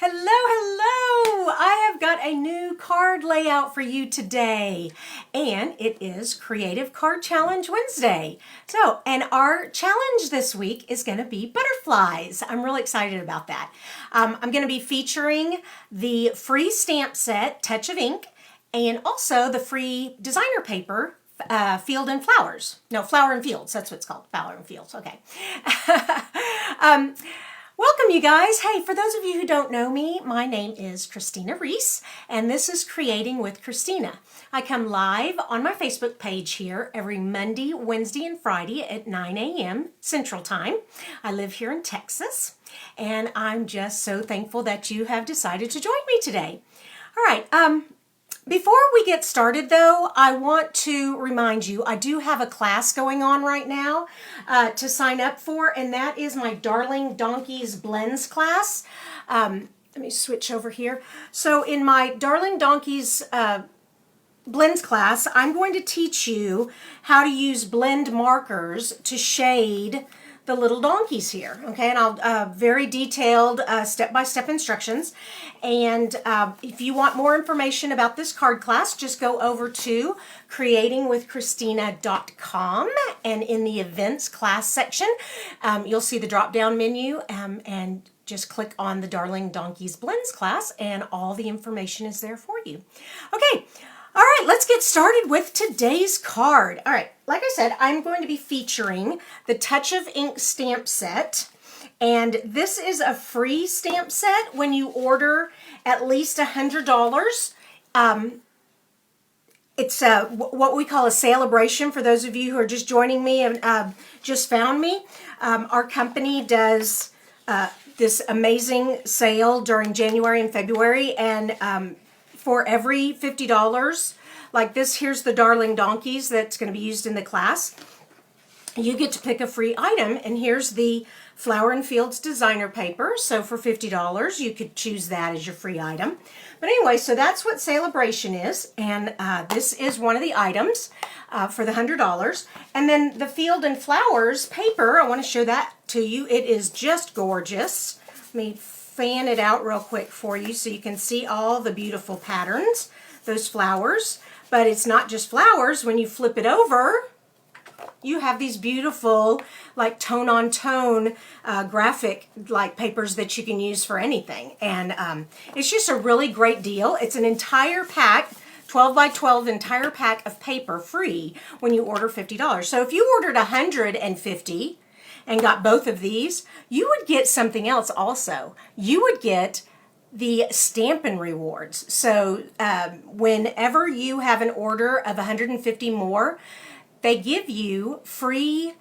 Hello, hello! I have got a new card layout for you today, and it is Creative Card Challenge Wednesday. And our challenge this week is going to be butterflies. I'm really excited about that. I'm going to be featuring the free stamp set, Touch of Ink, and also the free designer paper, Field and Flowers. No, Flower and Fields. That's what it's called. Flower and Fields. Okay. Welcome, you guys. Hey, for those of you who don't know me, my name is Kristina Reese, and this is Creating with Kristina. I come live on my Facebook page here every Monday, Wednesday, and Friday at 9 a.m. Central Time. I live here in Texas, and I'm just so thankful that you have decided to join me today. All right, before we get started, though, I want to remind you, I do have a class going on right now to sign up for, and that is my Darling Donkeys Blends class. Let me switch over here. So in my Darling Donkeys Blends class, I'm going to teach you how to use blend markers to shade the little donkeys here, okay? And I'll very detailed step-by-step instructions. And if you want more information about this card class, just go over to creatingwithkristina.com, and in the events class section, you'll see the drop-down menu, and just click on the Darling Donkeys Blends class, and all the information is there for you. Okay. All right, let's get started with today's card. All right, like I said, I'm going to be featuring the Touch of Ink stamp set. And this is a free stamp set when you order at least $100. It's what we call a Sale-A-Bration for those of you who are just joining me and just found me. Our company does this amazing sale during January and February, and for every $50, like this, here's the Darling Donkeys that's going to be used in the class. You get to pick a free item, and here's the Flower and Fields designer paper. So for $50, you could choose that as your free item. But anyway, so that's what Sale-A-Bration is, and this is one of the items for the $100. And then the Field and Flowers paper, I want to show that to you. It is just gorgeous. Let me fan it out real quick for you so you can see all the beautiful patterns, those flowers. But it's not just flowers. When you flip it over, you have these beautiful, like tone-on-tone graphic like papers that you can use for anything. And it's just a really great deal. It's an entire pack, 12 by 12 entire pack of paper free when you order $50. So if you ordered 150 and got both of these, you would get something else also. You would get the Stampin' Rewards. So whenever you have an order of 150 more, they give you free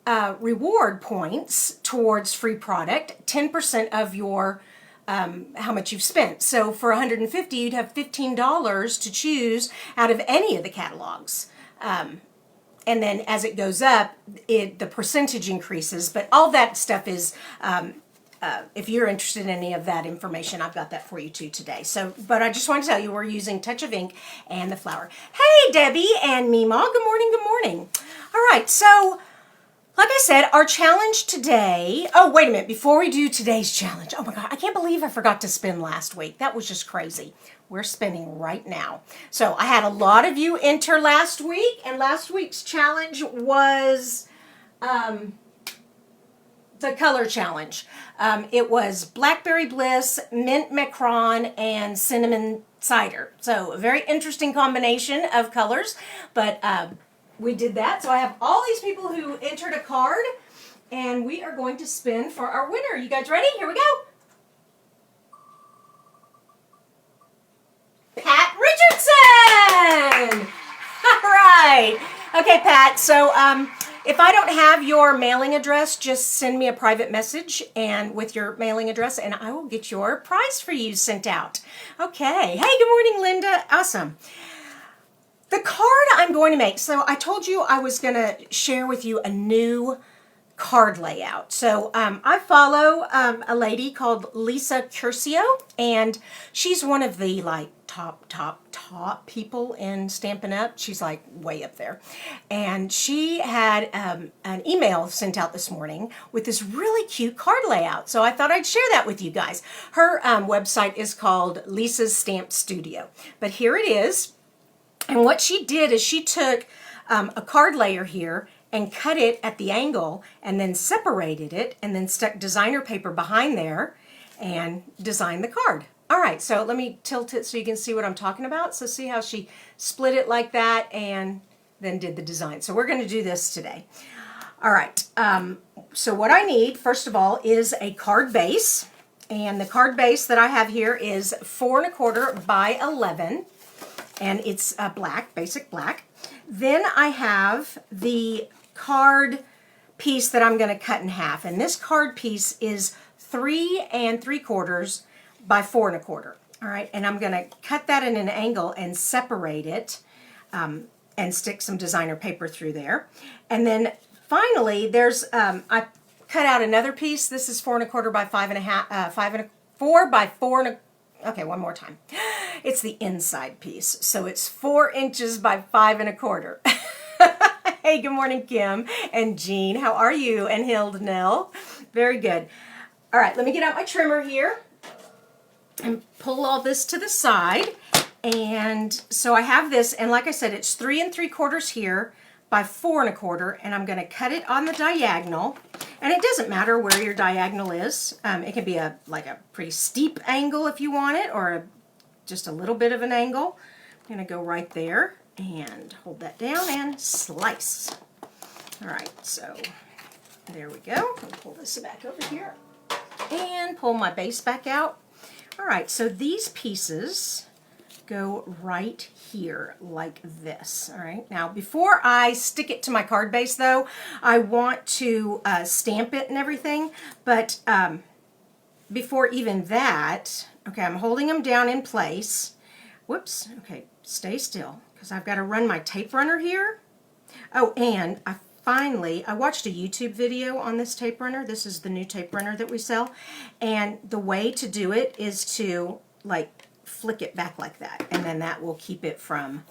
reward points towards free product, 10% of your how much you've spent. So for 150, you'd have $15 to choose out of any of the catalogs. And then as it goes up, the percentage increases. But all that stuff is, if you're interested in any of that information, I've got that for you too today. So, but I just want to tell you, we're using Touch of Ink and the flower. Hey, Debbie and Mima. Good morning, good morning. All right, so like I said, our challenge today, oh, wait a minute, before we do today's challenge, oh my God, I can't believe I forgot to spin last week. That was just crazy. We're spinning right now. So I had a lot of you enter last week, and last week's challenge was the color challenge. It was Blackberry Bliss, Mint Macron, and Cinnamon Cider. So a very interesting combination of colors, but we did that. So I have all these people who entered a card, and we are going to spin for our winner. You guys ready? Here we go. Pat Richardson! All right. Okay, Pat, so if I don't have your mailing address, just send me a private message and with your mailing address, and I will get your prize for you sent out. Okay. Hey, good morning, Linda. Awesome. The card I'm going to make, so I told you I was going to share with you a new card layout. So I follow a lady called Lisa Curcio, and she's one of the like top people in Stampin' Up. She's like way up there. And she had an email sent out this morning with this really cute card layout. So I thought I'd share that with you guys. Her website is called Lisa's Stamp Studio. But here it is. And what she did is she took a card layer here and cut it at the angle and then separated it and then stuck designer paper behind there and designed the card. All right, so let me tilt it so you can see what I'm talking about. So see how she split it like that and then did the design. So we're going to do this today. All right, so what I need, first of all, is a card base. And the card base that I have here is 4 1/4 by 11. And it's black, basic black. Then I have the card piece that I'm going to cut in half. And this card piece is 3 3/4 by 4 1/4. All right, and I'm going to cut that in an angle and separate it and stick some designer paper through there. And then finally, there's I cut out another piece. This is 4 1/4 by 5 1/2, 4 by 4 1/4. Okay, one more time. It's the inside piece, so it's 4 inches by 5 1/4. Hey, good morning, Kim and Jean. How are you? And Hilda Nell. Very good. All right, let me get out my trimmer here and pull all this to the side. And so I have this, and like I said, it's 3 3/4 here by 4 1/4, and I'm going to cut it on the diagonal. And it doesn't matter where your diagonal is. It can be like a pretty steep angle if you want it, or just a little bit of an angle. I'm going to go right there and hold that down and slice. All right, so there we go. I'll pull this back over here and pull my base back out. All right, so these pieces go right here like this. All right, now before I stick it to my card base though, I want to stamp it and everything, but before even that, okay, I'm holding them down in place. Whoops, okay, stay still because I've got to run my tape runner here. Oh, and I watched a YouTube video on this tape runner. This is the new tape runner that we sell, and the way to do it is to like flick it back like that, and then that will keep it from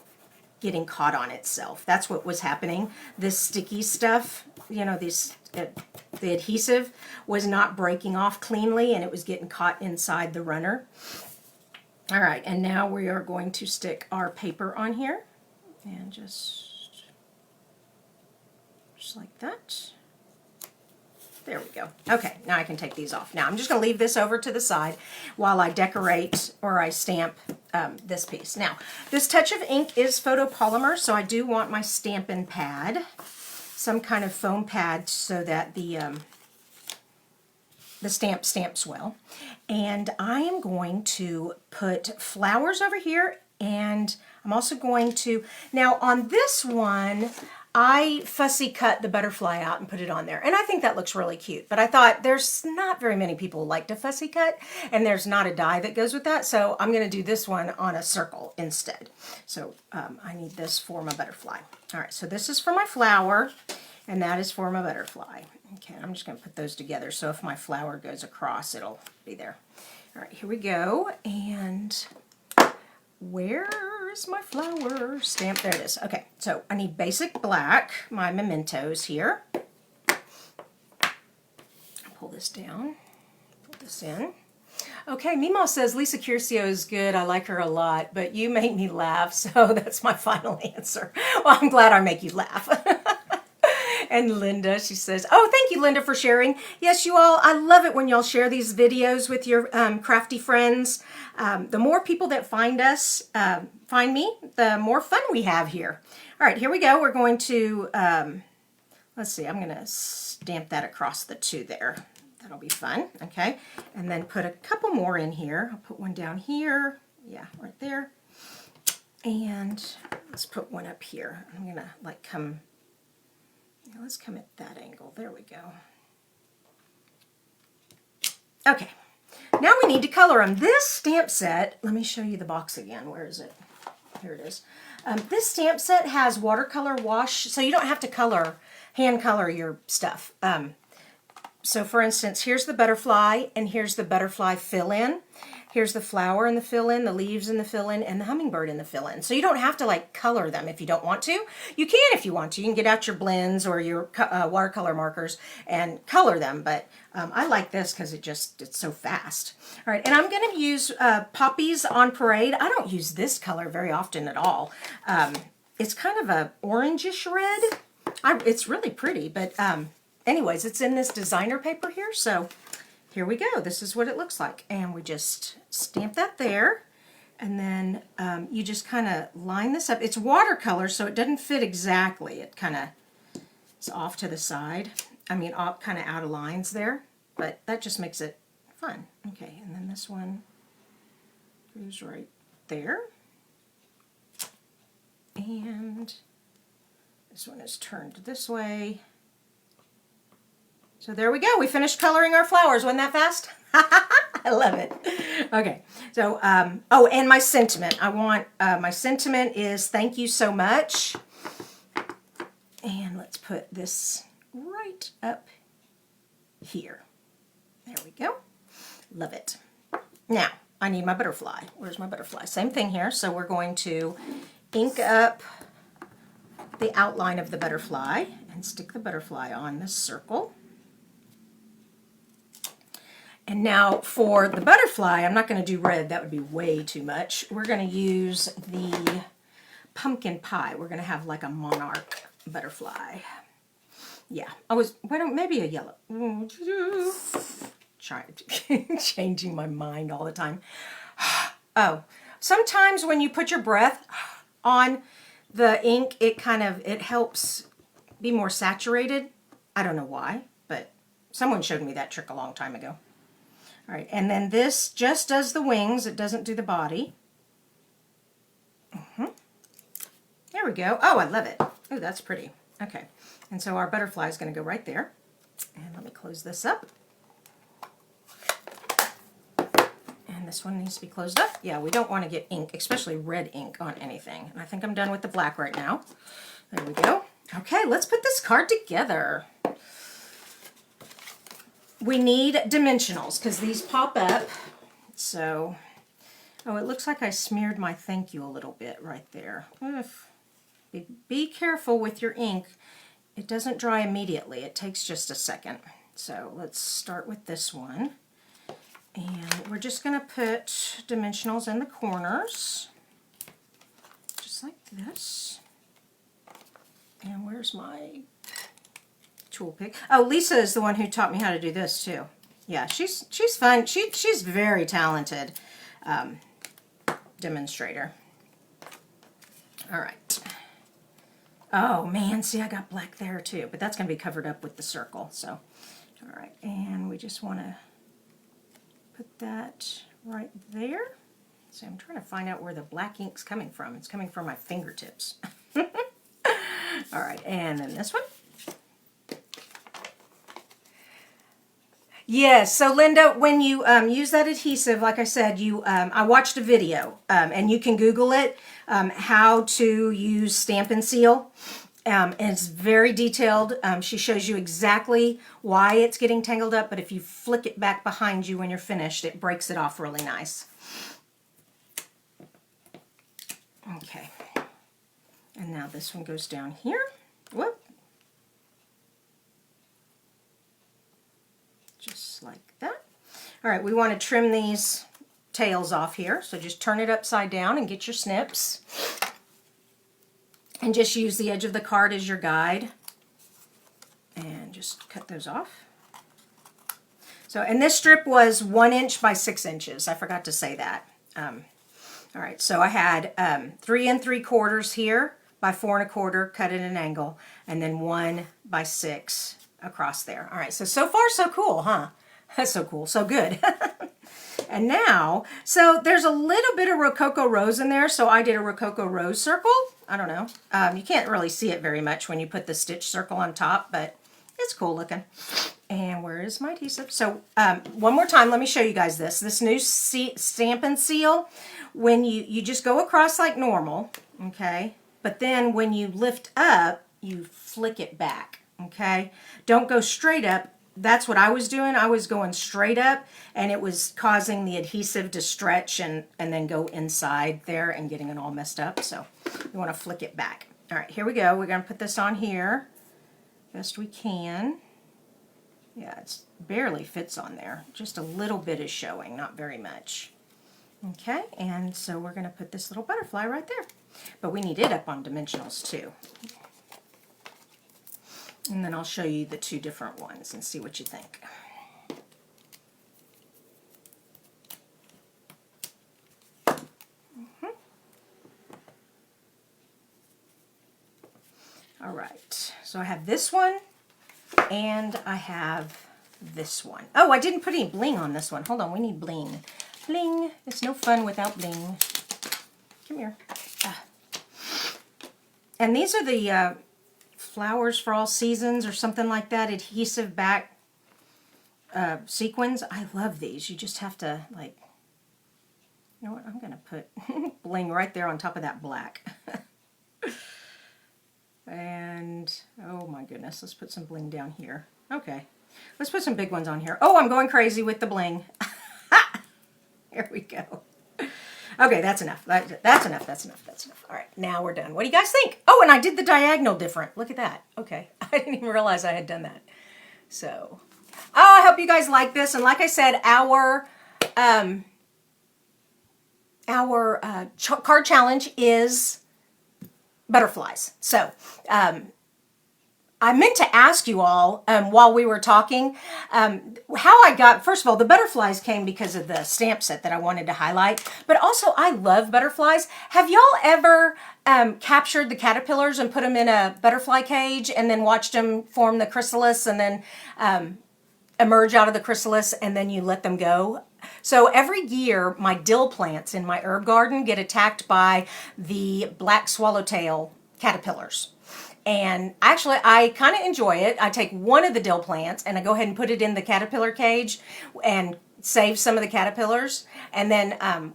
getting caught on itself. That's what was happening. This sticky stuff, you know, the adhesive was not breaking off cleanly, and it was getting caught inside the runner. All right, and now we are going to stick our paper on here, and just like that. There we go. Okay, now I can take these off. Now I'm just going to leave this over to the side while I decorate or I stamp this piece. Now, this touch of ink is photopolymer, so I do want my Stampin' Pad, some kind of foam pad so that the stamp stamps well. And I am going to put flowers over here, and I'm also going to, now on this one, I fussy cut the butterfly out and put it on there. And I think that looks really cute. But I thought there's not very many people who like to fussy cut, and there's not a die that goes with that. So I'm going to do this one on a circle instead. So I need this for my butterfly. All right, so this is for my flower, and that is for my butterfly. Okay, I'm just going to put those together. So if my flower goes across, it'll be there. All right, here we go. And where's my flower stamp? There it is. Okay, so I need basic black, my mementos here. Pull this down, pull this in. Okay, Mimo says, Lisa Curcio is good. I like her a lot, but you make me laugh, so that's my final answer. Well, I'm glad I make you laugh. And Linda, she says, oh, thank you, Linda, for sharing. Yes, you all, I love it when y'all share these videos with your crafty friends. The more people that find us, find me, the more fun we have here. All right, here we go. We're going to, let's see, I'm going to stamp that across the two there. That'll be fun, okay? And then put a couple more in here. I'll put one down here. Yeah, right there. And let's put one up here. I'm going to like come... Let's come at that angle. There we go. Okay, now we need to color them. This stamp set, let me show you the box again. Where is it? Here it is. This stamp set has watercolor wash, so you don't have to hand color your stuff. So for instance, here's the butterfly, and here's the butterfly fill-in. Here's the flower in the fill-in, the leaves in the fill-in, and the hummingbird in the fill-in. So you don't have to like color them if you don't want to. You can if you want to. You can get out your blends or your watercolor markers and color them. But I like this because it's so fast. All right, and I'm going to use Poppies on Parade. I don't use this color very often at all. It's kind of a orangish red. It's really pretty, but anyways, it's in this designer paper here, so here we go. This is what it looks like. And we just stamp that there. And then you just kind of line this up. It's watercolor, so it doesn't fit exactly. It kind of is off to the side. I mean, kind of out of lines there. But that just makes it fun. Okay, and then this one goes right there. And this one is turned this way. So there we go. We finished coloring our flowers. Wasn't that fast? I love it. Okay. So, oh, and my sentiment. I want, my sentiment is thank you so much. And let's put this right up here. There we go. Love it. Now, I need my butterfly. Where's my butterfly? Same thing here. So we're going to ink up the outline of the butterfly and stick the butterfly on this circle. And now for the butterfly, I'm not going to do red. That would be way too much. We're going to use the pumpkin pie. We're going to have like a monarch butterfly. Yeah, maybe a yellow. Changing my mind all the time. Oh, sometimes when you put your breath on the ink, it helps be more saturated. I don't know why, but someone showed me that trick a long time ago. All right, and then this just does the wings. It doesn't do the body. There we go. Oh, I love it. Oh, that's pretty. Okay, and so our butterfly is going to go right there. And let me close this up. And this one needs to be closed up. Yeah, we don't want to get ink, especially red ink, on anything. And I think I'm done with the black right now. There we go. Okay, let's put this card together. We need dimensionals because these pop up. So, oh, it looks like I smeared my thank you a little bit right there. Be careful with your ink. It doesn't dry immediately. It takes just a second. So let's start with this one. And we're just going to put dimensionals in the corners. Just like this. And where's my tool pick? Oh, Lisa is the one who taught me how to do this too. Yeah, she's fun. She's very talented demonstrator. All right. Oh man, see, I got black there too, but that's going to be covered up with the circle. So, all right, and we just want to put that right there. So I'm trying to find out where the black ink's coming from. It's coming from my fingertips. All right, and then this one. Yes, so Linda, when you use that adhesive, like I said, I watched a video, and you can Google it, how to use Stamp & Seal. And it's very detailed. She shows you exactly why it's getting tangled up, but if you flick it back behind you when you're finished, it breaks it off really nice. Okay. And now this one goes down here. Whoop. Just like that. All right, we want to trim these tails off here. So just turn it upside down and get your snips. And just use the edge of the card as your guide. And just cut those off. So, and this strip was 1 inch by 6 inches. I forgot to say that. All right, so I had 3 3/4 here by 4 1/4, cut at an angle, and then 1 by 6 across there. All right, so far so cool, huh? That's so cool, so good. And now, so there's a little bit of Rococo Rose in there, so I did a Rococo Rose circle. I don't know. You can't really see it very much when you put the stitch circle on top, but it's cool looking. And where is my adhesive? So one more time, let me show you guys this. This new Stamp & Seal, when you just go across like normal, okay? But then when you lift up, you flick it back, okay? Don't go straight up. that's what I was doing. I was going straight up, and it was causing the adhesive to stretch and then go inside there and getting it all messed up. So you want to flick it back. All right, here we go. We're going to put this on here best we can. Yeah, it barely fits on there. Just a little bit is showing, not very much. Okay, and so we're going to put this little butterfly right there. But we need it up on dimensionals too. And then I'll show you the two different ones and see what you think. All right, so I have this one and I have this one. Oh, I didn't put any bling on this one. Hold on, we need bling. Bling, it's no fun without bling. Come here. And these are the Flowers for All Seasons or something like that, adhesive back sequins. I love these. You just have to, like, you know what, I'm going to put bling right there on top of that black. And, oh my goodness, let's put some bling down here. Okay, let's put some big ones on here. Oh, I'm going crazy with the bling. Here we go. Okay, that's enough. That's enough. That's enough. That's enough. All right, now we're done. What do you guys think? Oh, and I did the diagonal different. Look at that. Okay, I didn't even realize I had done that. So, oh, I hope you guys like this. And like I said, our card challenge is butterflies. So, I meant to ask you all while we were talking how I got, first of all, the butterflies came because of the stamp set that I wanted to highlight, but also I love butterflies. Have y'all ever captured the caterpillars and put them in a butterfly cage and then watched them form the chrysalis and then emerge out of the chrysalis and then you let them go? So every year my dill plants in my herb garden get attacked by the black swallowtail caterpillars. And actually, I kind of enjoy it. I take one of the dill plants and I go ahead and put it in the caterpillar cage and save some of the caterpillars. And then I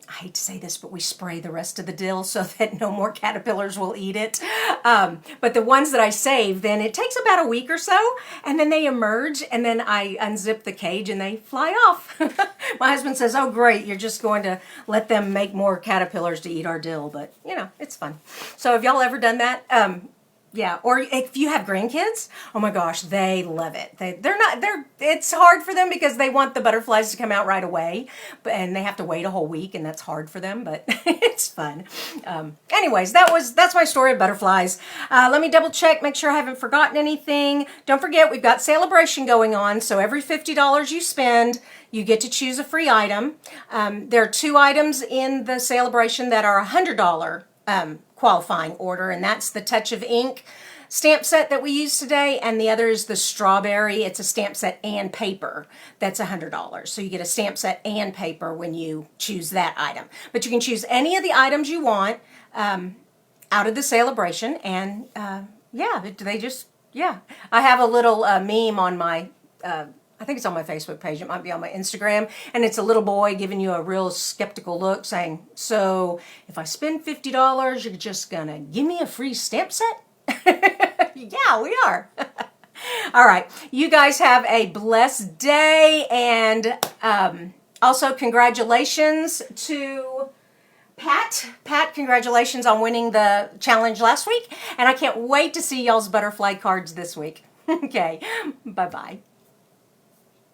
hate to say this, but we spray the rest of the dill so that no more caterpillars will eat it. But the ones that I save, then it takes about a week or so, and then they emerge, and then I unzip the cage and they fly off. My husband says, oh great, you're just going to let them make more caterpillars to eat our dill, but you know, it's fun. So have y'all ever done that? Yeah, or if you have grandkids, oh my gosh, they love it. It's hard for them because they want the butterflies to come out right away, and they have to wait a whole week, and that's hard for them, but it's fun. Anyways, that's my story of butterflies. Let me double check, make sure I haven't forgotten anything. Don't forget, we've got Sale-A-Bration going on, so every $50 you spend, you get to choose a free item. There are 2 items in the Sale-A-Bration that are $100 qualifying order, and that's the Touch of Ink stamp set that we use today, and the other is the Strawberry. It's a stamp set and paper. That's $100. So you get a stamp set and paper when you choose that item. But you can choose any of the items you want out of the Sale-A-Bration, and yeah, I have a little meme on my I think it's on my Facebook page. It might be on my Instagram. And it's a little boy giving you a real skeptical look saying, so if I spend $50, you're just going to give me a free stamp set? Yeah, we are. All right. You guys have a blessed day. And also congratulations to Pat. Pat, congratulations on winning the challenge last week. And I can't wait to see y'all's butterfly cards this week. Okay. Bye-bye.